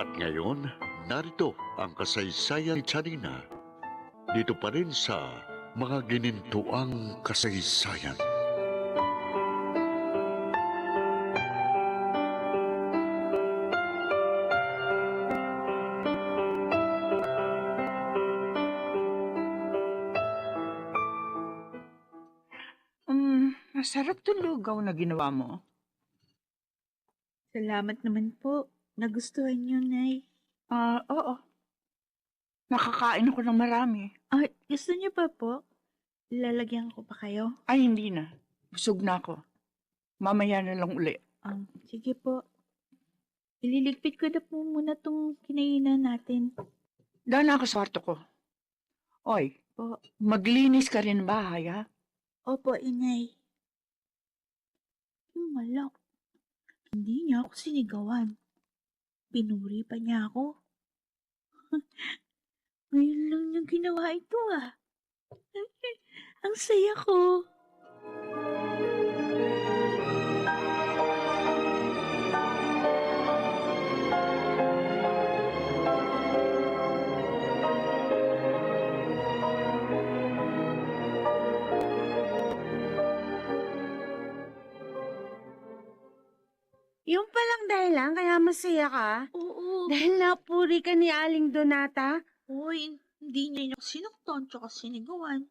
At ngayon, narito ang kasaysayan ni Charina. Dito pa rin sa mga ginintuang kasaysayan. Masarap tong lugaw na ginawa mo. Salamat naman po. Nagustuhan niyo, Nay. Oo. Nakakain ako ng marami. Ay, gusto niyo pa po? Lalagyan ko pa kayo? Ay, hindi na. Busog na ako. Mamaya na lang uli. Sige po. Ililigpit ko na po muna tong kinainan natin. Daan na ako sa kwarto ko. Oy, maglinis ka rin ng bahay, ha? Opo, Inay. Yung malak. Hindi niya ako sinigawan. Pinuri pa niya ako. Ngayon lang niya ginawa ito, ah. Ang saya ko. Yung palang dahilan kaya masaya ka? Oo. Dahil napuri ka ni Aling Donata? Hoy, hindi niya ako sinaktan tsaka sinigawan.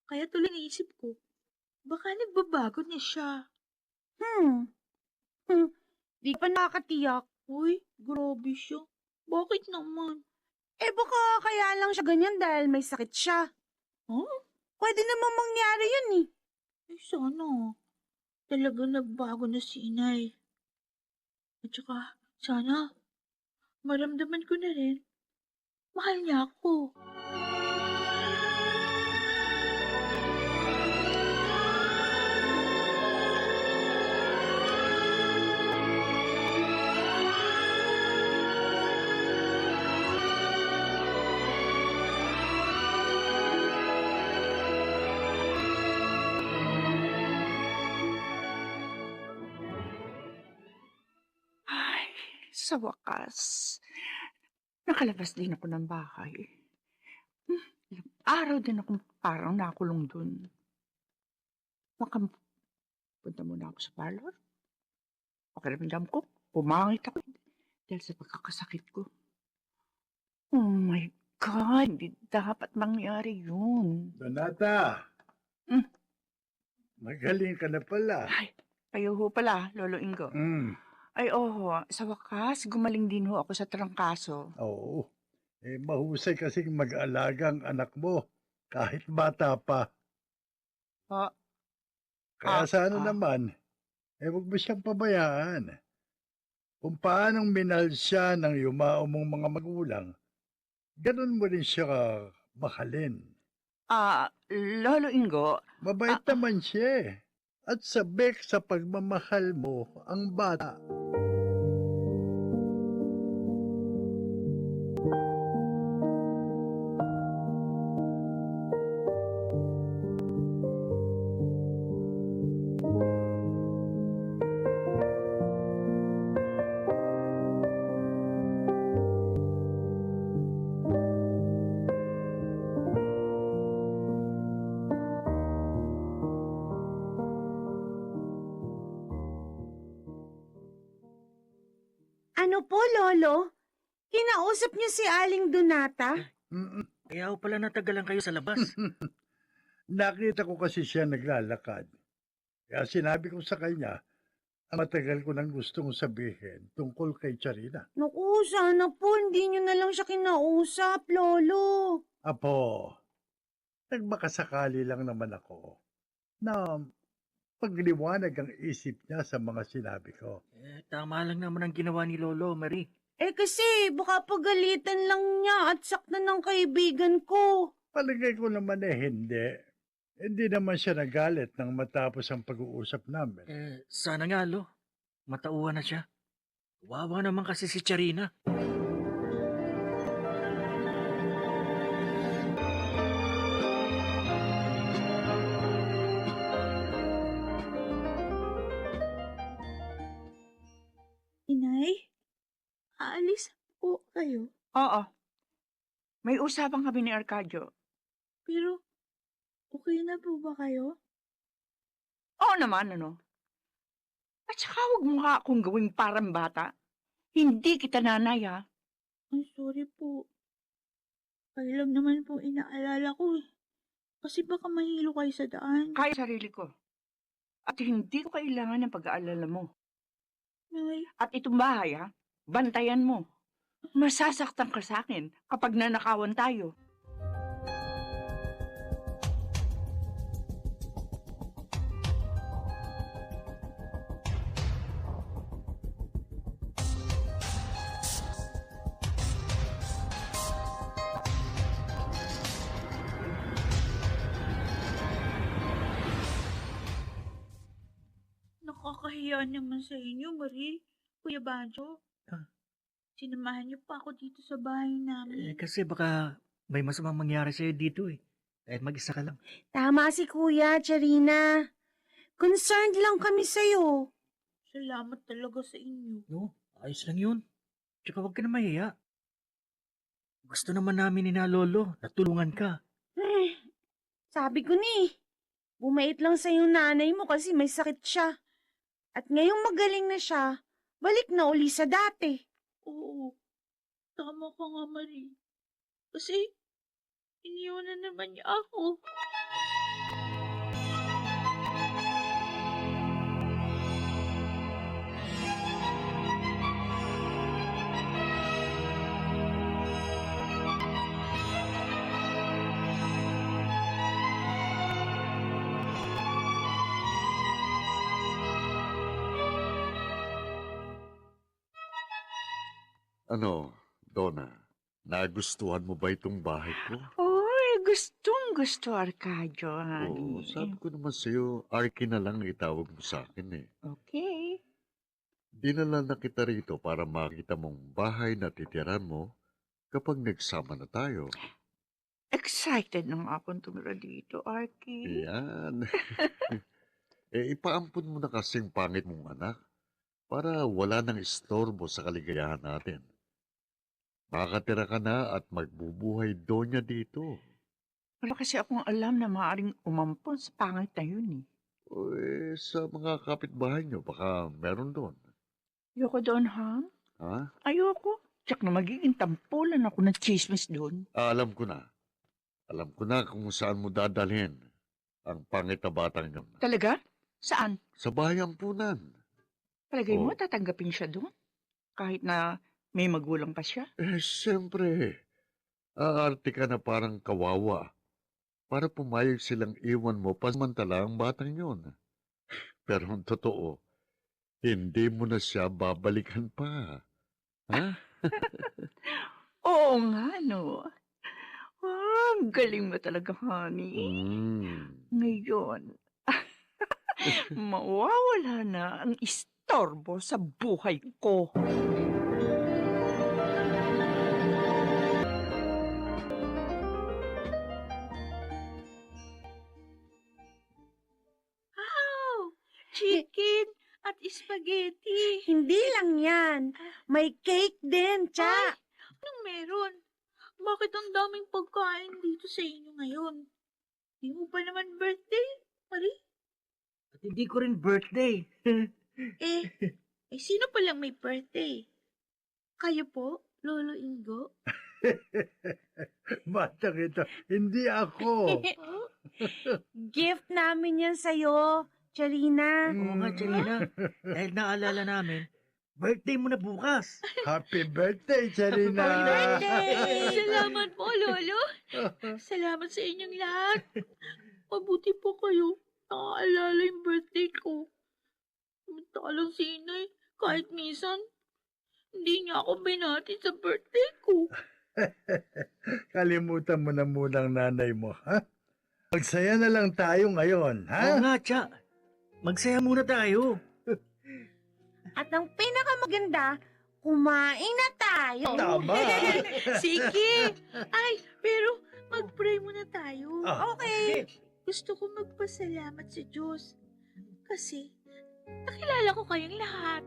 Kaya tuloy naisip ko, baka nagbabago na siya. Di pa nakakatiyak. Uy, grabe siya. Bakit naman? Baka kaya lang siya ganyan dahil may sakit siya. Huh? Pwede naman mangyari yun eh. Sana. Talaga nagbago na si Inay. At saka, sana, maramdaman ko na rin. Mahal niya ako. Ay, sa wakas. Nakalabas din ako ng bahay. Ilang araw din ako parang nakulong dun. Punta muna ako sa parlor. Pakiramdam ko, pumangit ako dahil sa pagkakasakit ko. Oh my God, hindi dapat mangyari yun. Donata! Mm. Magaling ka na pala. Ay, kayo ho pala, Lolo Ingo. Ay, sa wakas, gumaling din ho ako sa trangkaso. Oo. Mahusay kasing mag-alaga ang anak mo kahit bata pa. Kaya naman, huwag mo siyang pabayaan. Kung paanong minahal siya ng yumao mong mga magulang, ganun mo rin siya mahalin. Lolo Ingo. Mabait naman siya eh. At sabik sa pagmamahal mo ang bata. Ano po, Lolo? Kinausap niyo si Aling Donata? Kaya pala natagalan kayo sa labas. Nakita ko kasi siya naglalakad. Kaya sinabi ko sa kanya, ang matagal ko nang gustong sabihin tungkol kay Charina. Naku, sana po hindi niyo na lang siya kinausap, Lolo. Apo, nagmakasakali lang naman ako na pagliwanag ang isip niya sa mga sinabi ko. Tama lang naman ang ginawa ni Lolo, Marie. Kasi baka pagalitan lang niya at saktan ng kaibigan ko. Palagay ko naman hindi. Hindi naman siya nagalit nang matapos ang pag-uusap namin. Sana nga, Lo. Matauhan na siya. Wawa naman kasi si Charina. Inay? Aalis? po kayo. Oo. May usapan kami ni Arcadio. Pero, okay na po ba kayo? Oo naman, ano? At saka huwag mo nga akong gawing parang bata. Hindi kita nanay, ha? Ay, sorry po. Kayo lang naman po inaalala ko eh. Kasi baka mahilo kayo sa daan. Kaya sarili ko. At hindi ko kailangan ng pag-aalala mo. Nay, At itong bahay, ha? Bantayan mo. Masasaktan ka sa akin kapag nanakawan tayo. nakakahiya naman sa inyo, Marie. Kuya Banjo. Ah. Sinamahan niyo pa ako dito sa bahay namin. Kasi baka may masamang mangyari sa'yo dito eh. Kahit mag-isa ka lang. Tama si Kuya, Charina. Concerned lang kami sa'yo. Salamat talaga sa inyo. No, ayos lang yun. Tsaka huwag ka na mahiya. Gusto naman namin ni na Lolo na tulungan ka. Sabi ko ni, bumait lang sa'yo nanay mo kasi may sakit siya. At ngayong magaling na siya, balik na uli sa dati. Oo. Tama ka nga, Marie. Kasi, iniwanan naman niya ako. Ano, Donna, nagustuhan mo ba itong bahay ko? Oy, gustong-gusto, Arcadio, Oo, honey. sabi ko naman sa'yo, Arky na lang itawag mo sa akin eh. Okay. Dinala na kita rito para makita mong bahay na titiran mo kapag nagsama na tayo. Excited na nga akong tumira dito, Arky. Yan. Ipaampun mo na kasing pangit mong anak para wala nang istorbo sa kaligayahan natin. Makakatira ka na at magbubuhay doon niya dito. Wala kasi akong alam na maaaring umampon sa pangit na yun eh. O sa mga kapitbahay niyo, baka meron doon. Ayoko doon, ha? Ha? Ayoko. Tsak na magiging tampulan ako ng chismis doon. Alam ko na. Alam ko na kung saan mo dadalhin ang pangit na batang yun. Talaga? Saan? Sa bahay ampunan. Palagay mo Oh. tatanggapin siya doon? Kahit na may magulang pa siya? Siyempre. Aarte ka na parang kawawa para pumayag silang iwan mo pansamantala ang batang yun. Pero ang totoo, hindi mo na siya babalikan pa. Ha? Oo nga, no. Ah, galing mo talaga, honey. Ngayon, mawawala na ang istorbo sa buhay ko. Wow! Chicken at spaghetti. Hindi lang yan. May cake din, Cha. Anong meron? Bakit ang daming pagkain dito sa inyo ngayon? Di mo pa naman birthday, Marie? At hindi ko rin birthday. Eh, sino palang may birthday? Kayo po, Lolo Ingo? Batang ito, hindi ako. Gift namin yan sa'yo, Charina. Oo nga, Charina. Dahil naalala namin, birthday mo na bukas. Happy birthday, Charina. Salamat po, Lolo. Salamat sa inyong lahat. Mabuti po kayo. Nakaalala yung birthday ko. Samantalang si Inay, kahit minsan, hindi niya ako binati sa birthday ko. Kalimutan mo na munang nanay mo, ha? Magsaya na lang tayo ngayon, Oo ha? nga, Cha. Magsaya muna tayo. At ang pinakamaganda, kumain na tayo. Tama. Sige. Ay, pero mag-pray muna tayo. Ah, Okay. Gusto ko magpasalamat sa Diyos. Kasi, nakilala ko kayong lahat.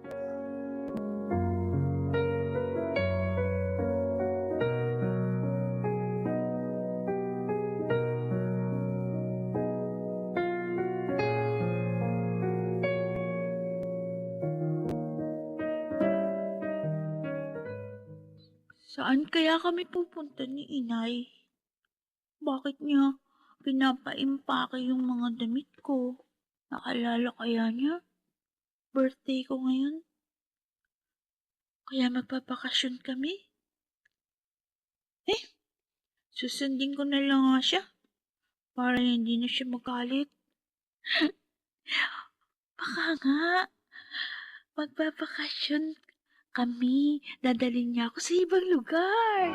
Saan kaya kami pupunta ni inay? Bakit niya pinapaimpake yung mga damit ko? Naalala kaya niya? Birthday ko ngayon. Kaya magpapakasyon kami? Susundin ko na lang nga siya para hindi na siya magalit. Baka nga, magpapakasyon kami. Dadalhin niya ako sa ibang lugar.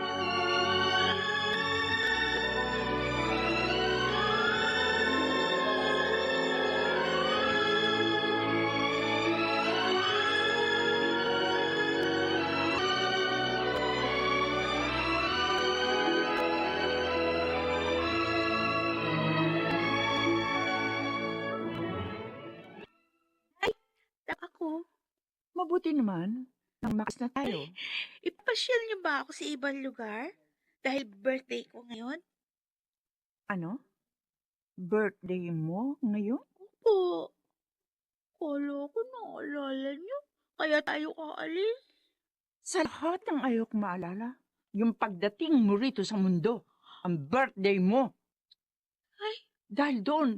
Ako, Mabuti naman. Nang makas na tayo. ipapasyal niyo ba ako sa ibang lugar? Dahil birthday ko ngayon? Ano? Birthday mo ngayon? Opo. Kala ko naalala niyo. Kaya tayo aalis. Sa lahat ng ayaw kong maalala, yung pagdating mo rito sa mundo, ang birthday mo. Ay. Dahil doon,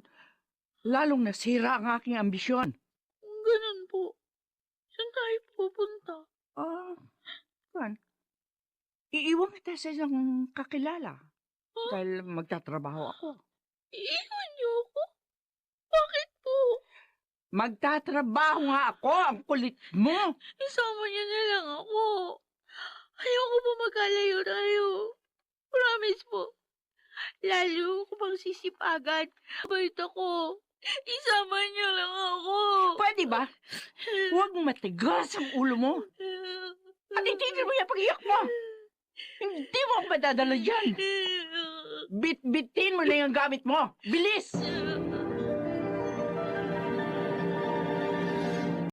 lalong nasira ang aking ambisyon. Ganun po. Saan tayo pupunta? Kan, iiwan kita sa isang kakilala. Dahil magtatrabaho ako. Iiwan niyo ako? Bakit po? Magtatrabaho nga ako, ang kulit mo. Isama niyo na lang ako. Ayoko po magkalayo tayo. Promise po. Lalo ko pang sisipagan. Bait ako. Isama niyo lang ako. Pwede ba? Huwag matigas ang ulo mo. At itigil mo yung pag-iyak mo. Hindi mo ako madadala dyan. Bit-bitin mo lang ang gamit mo. Bilis!